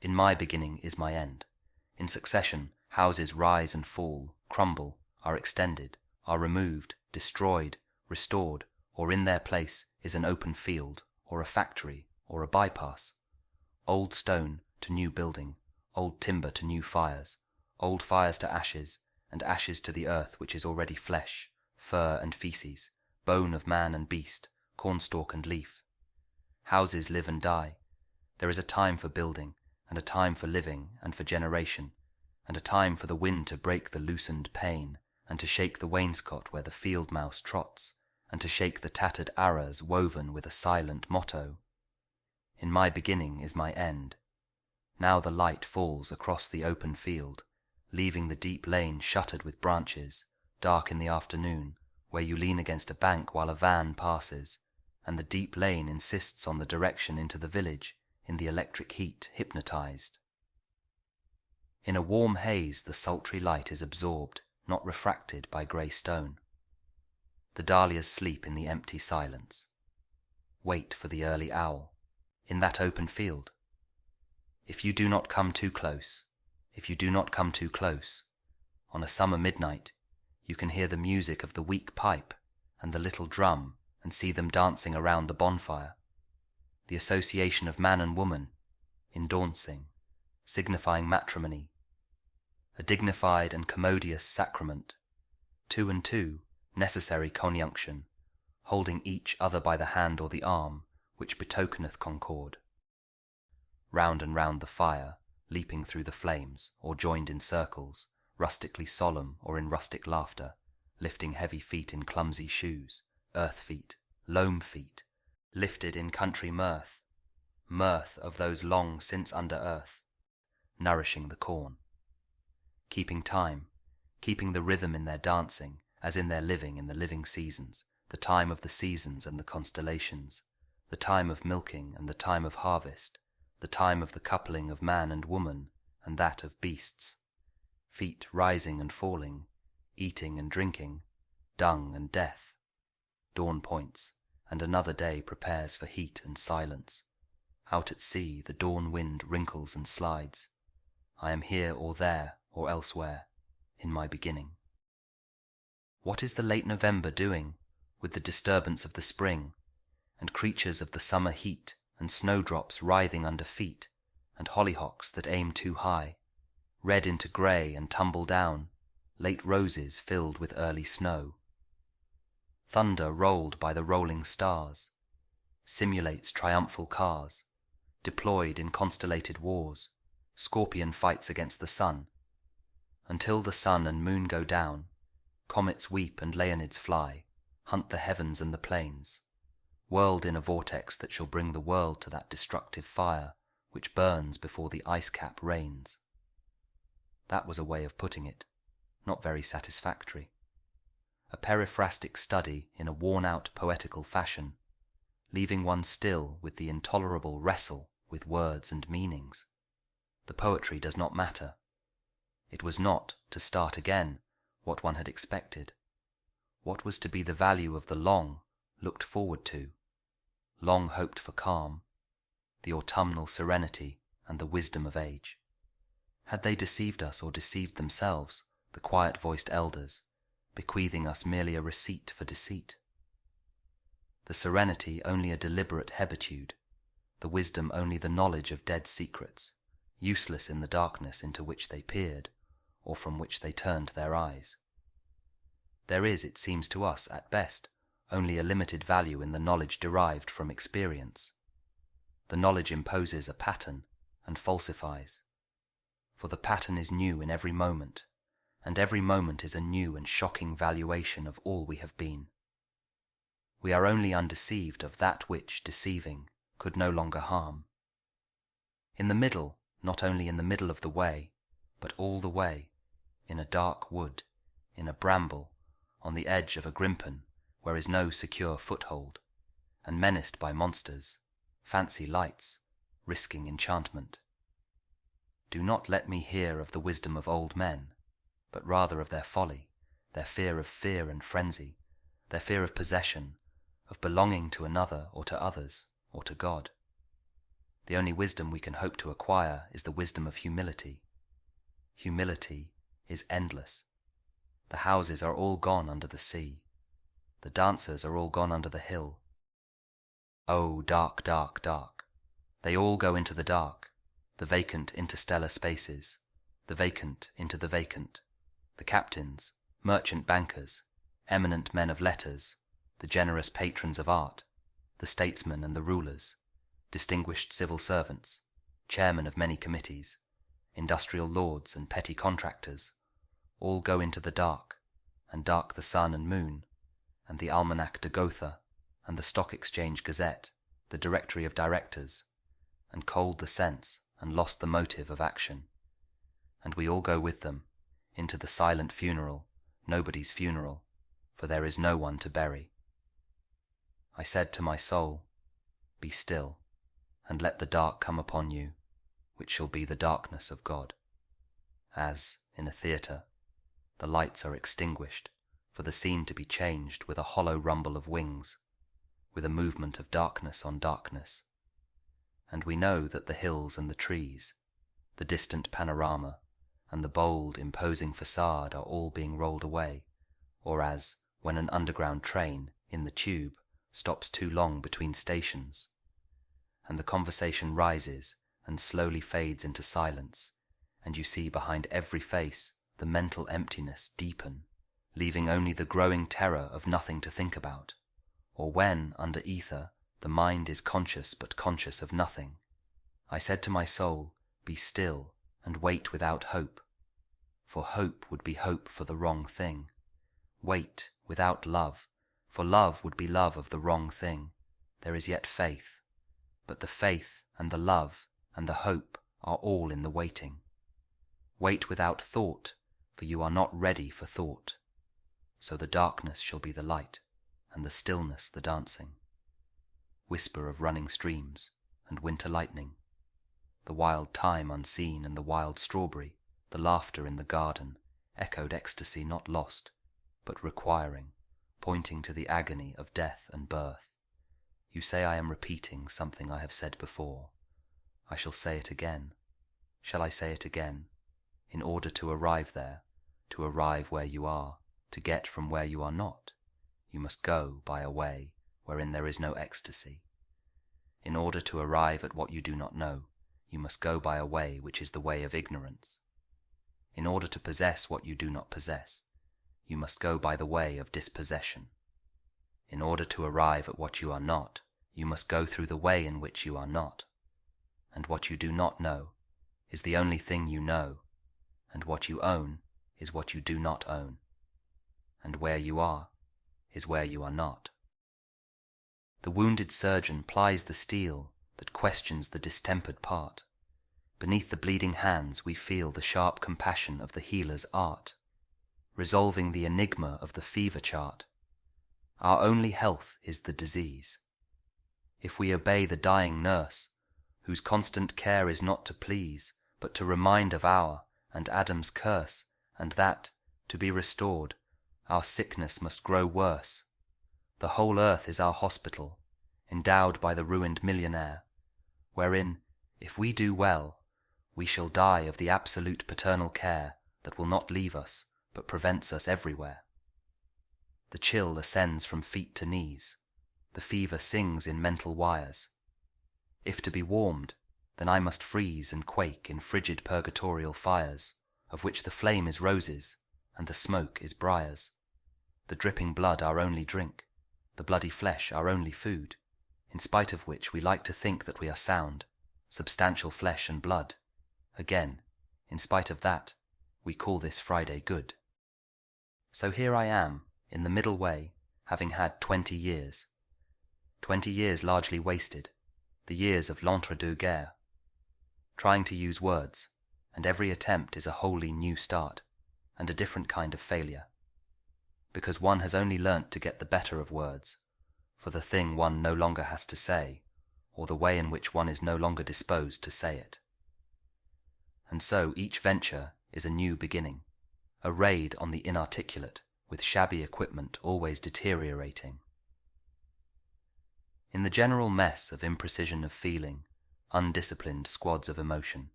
In my beginning is my end. In succession, houses rise and fall, crumble, are extended, are removed, destroyed, restored, or in their place is an open field, or a factory, or a bypass. Old stone to new building, old timber to new fires, old fires to ashes, and ashes to the earth which is already flesh, fur and feces, bone of man and beast, cornstalk and leaf. Houses live and die. There is a time for building, and a time for living and for generation, and a time for the wind to break the loosened pane, and to shake the wainscot where the field mouse trots, and to shake the tattered arras woven with a silent motto. In my beginning is my end. Now the light falls across the open field, leaving the deep lane shuttered with branches, dark in the afternoon, where you lean against a bank while a van passes, and the deep lane insists on the direction into the village, in the electric heat hypnotized. In a warm haze the sultry light is absorbed, not refracted by grey stone. The dahlias sleep in the empty silence. Wait for the early owl, in that open field. If you do not come too close, if you do not come too close, on a summer midnight, you can hear the music of the weak pipe and the little drum and see them dancing around the bonfire. The association of man and woman, endancing, signifying matrimony, a dignified and commodious sacrament, 2 and 2, necessary conjunction, holding each other by the hand or the arm, which betokeneth concord. Round and round the fire, leaping through the flames, or joined in circles, rustically solemn or in rustic laughter, lifting heavy feet in clumsy shoes, earth feet, loam feet, lifted in country mirth, mirth of those long since under earth, nourishing the corn. Keeping time, keeping the rhythm in their dancing, as in their living in the living seasons, the time of the seasons and the constellations, the time of milking and the time of harvest, the time of the coupling of man and woman and that of beasts, feet rising and falling, eating and drinking, dung and death. Dawn points, and another day prepares for heat and silence. Out at sea the dawn wind wrinkles and slides. I am here or there or elsewhere, in my beginning. What is the late November doing with the disturbance of the spring, and creatures of the summer heat, and snowdrops writhing under feet, and hollyhocks that aim too high, red into grey and tumble down, late roses filled with early snow? Thunder rolled by the rolling stars, simulates triumphal cars, deployed in constellated wars, Scorpion fights against the sun. Until the sun and moon go down, comets weep and Leonids fly, hunt the heavens and the plains, whirled in a vortex that shall bring the world to that destructive fire which burns before the ice cap rains. That was a way of putting it, not very satisfactory. A periphrastic study in a worn-out poetical fashion, leaving one still with the intolerable wrestle with words and meanings. The poetry does not matter. It was not, to start again, what one had expected. What was to be the value of the long, looked forward to, long hoped for calm, the autumnal serenity and the wisdom of age? Had they deceived us or deceived themselves, the quiet-voiced elders, bequeathing us merely a receipt for deceit? The serenity only a deliberate hebetude, the wisdom only the knowledge of dead secrets, useless in the darkness into which they peered, or from which they turned their eyes. There is, it seems to us, at best, only a limited value in the knowledge derived from experience. The knowledge imposes a pattern, and falsifies. For the pattern is new in every moment, and every moment is a new and shocking valuation of all we have been. We are only undeceived of that which, deceiving, could no longer harm. In the middle, not only in the middle of the way, but all the way, in a dark wood, in a bramble, on the edge of a grimpen, where is no secure foothold, and menaced by monsters, fancy lights, risking enchantment. Do not let me hear of the wisdom of old men, but rather of their folly, their fear of fear and frenzy, their fear of possession, of belonging to another or to others, or to God. The only wisdom we can hope to acquire is the wisdom of humility. Humility is endless. The houses are all gone under the sea. The dancers are all gone under the hill. Oh, dark, dark, dark. They all go into the dark, the vacant interstellar spaces, the vacant into the vacant, the captains, merchant bankers, eminent men of letters, the generous patrons of art, the statesmen and the rulers, distinguished civil servants, chairmen of many committees, industrial lords and petty contractors, all go into the dark, and dark the sun and moon, and the Almanac de Gotha, and the Stock Exchange Gazette, the Directory of Directors, and cold the sense and lost the motive of action. And we all go with them, into the silent funeral, nobody's funeral, for there is no one to bury. I said to my soul, be still, and let the dark come upon you, which shall be the darkness of God. As, in a theatre, the lights are extinguished, for the scene to be changed with a hollow rumble of wings, with a movement of darkness on darkness. And we know that the hills and the trees, the distant panorama, and the bold, imposing facade are all being rolled away, or as, when an underground train, in the tube, stops too long between stations, and the conversation rises and slowly fades into silence, and you see behind every face the mental emptiness deepen, leaving only the growing terror of nothing to think about, or when, under ether, the mind is conscious but conscious of nothing. I said to my soul, be still and wait without hope, for hope would be hope for the wrong thing. Wait without love, for love would be love of the wrong thing. There is yet faith, but the faith and the love and the hope are all in the waiting. Wait without thought, for you are not ready for thought. So the darkness shall be the light, and the stillness the dancing. Whisper of running streams, and winter lightning, the wild thyme unseen and the wild strawberry, the laughter in the garden, echoed ecstasy not lost, but requiring, pointing to the agony of death and birth. You say I am repeating something I have said before. I shall say it again. Shall I say it again? In order to arrive there, to arrive where you are, to get from where you are not, you must go by a way wherein there is no ecstasy. In order to arrive at what you do not know, you must go by a way which is the way of ignorance. In order to possess what you do not possess, you must go by the way of dispossession. In order to arrive at what you are not, you must go through the way in which you are not. And what you do not know is the only thing you know, and what you own is what you do not own. And where you are is where you are not. The wounded surgeon plies the steel that questions the distempered part. Beneath the bleeding hands we feel the sharp compassion of the healer's art, resolving the enigma of the fever chart. Our only health is the disease. If we obey the dying nurse, whose constant care is not to please, but to remind of our and Adam's curse, and that, to be restored, our sickness must grow worse. The whole earth is our hospital, endowed by the ruined millionaire, wherein, if we do well, we shall die of the absolute paternal care that will not leave us, but prevents us everywhere. The chill ascends from feet to knees, the fever sings in mental wires. If to be warmed, then I must freeze and quake in frigid purgatorial fires, of which the flame is roses, and the smoke is briars. The dripping blood our only drink, the bloody flesh our only food, in spite of which we like to think that we are sound, substantial flesh and blood. Again, in spite of that, we call this Friday good. So here I am, in the middle way, having had 20 years. 20 years largely wasted, the years of l'entre-deux-guerres. Trying to use words, and every attempt is a wholly new start, and a different kind of failure. Because one has only learnt to get the better of words, for the thing one no longer has to say, or the way in which one is no longer disposed to say it. And so each venture is a new beginning, a raid on the inarticulate, with shabby equipment always deteriorating. In the general mess of imprecision of feeling, undisciplined squads of emotion.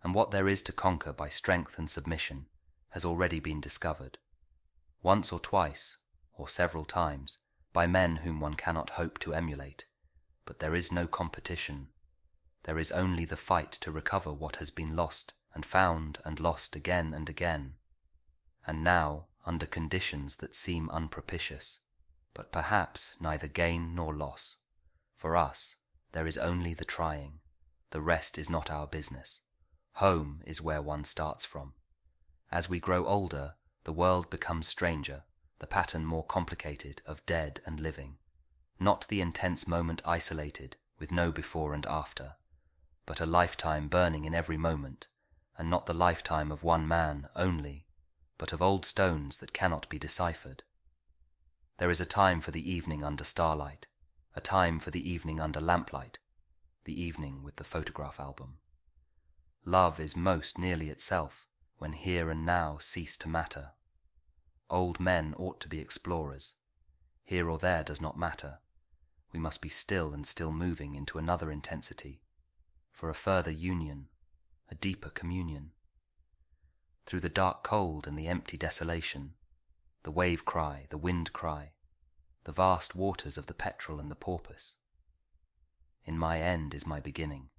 And what there is to conquer by strength and submission has already been discovered, once or twice, or several times, by men whom one cannot hope to emulate. But there is no competition. There is only the fight to recover what has been lost and found and lost again and again, and now under conditions that seem unpropitious, but perhaps neither gain nor loss. For us, there is only the trying. The rest is not our business. Home is where one starts from. As we grow older, the world becomes stranger, the pattern more complicated of dead and living. Not the intense moment isolated, with no before and after, but a lifetime burning in every moment, and not the lifetime of one man only, but of old stones that cannot be deciphered. There is a time for the evening under starlight, a time for the evening under lamplight, the evening with the photograph album. Love is most nearly itself when here and now cease to matter. Old men ought to be explorers. Here or there does not matter. We must be still and still moving into another intensity, for a further union, a deeper communion. Through the dark cold and the empty desolation, the wave cry, the wind cry, the vast waters of the petrel and the porpoise. In my end is my beginning.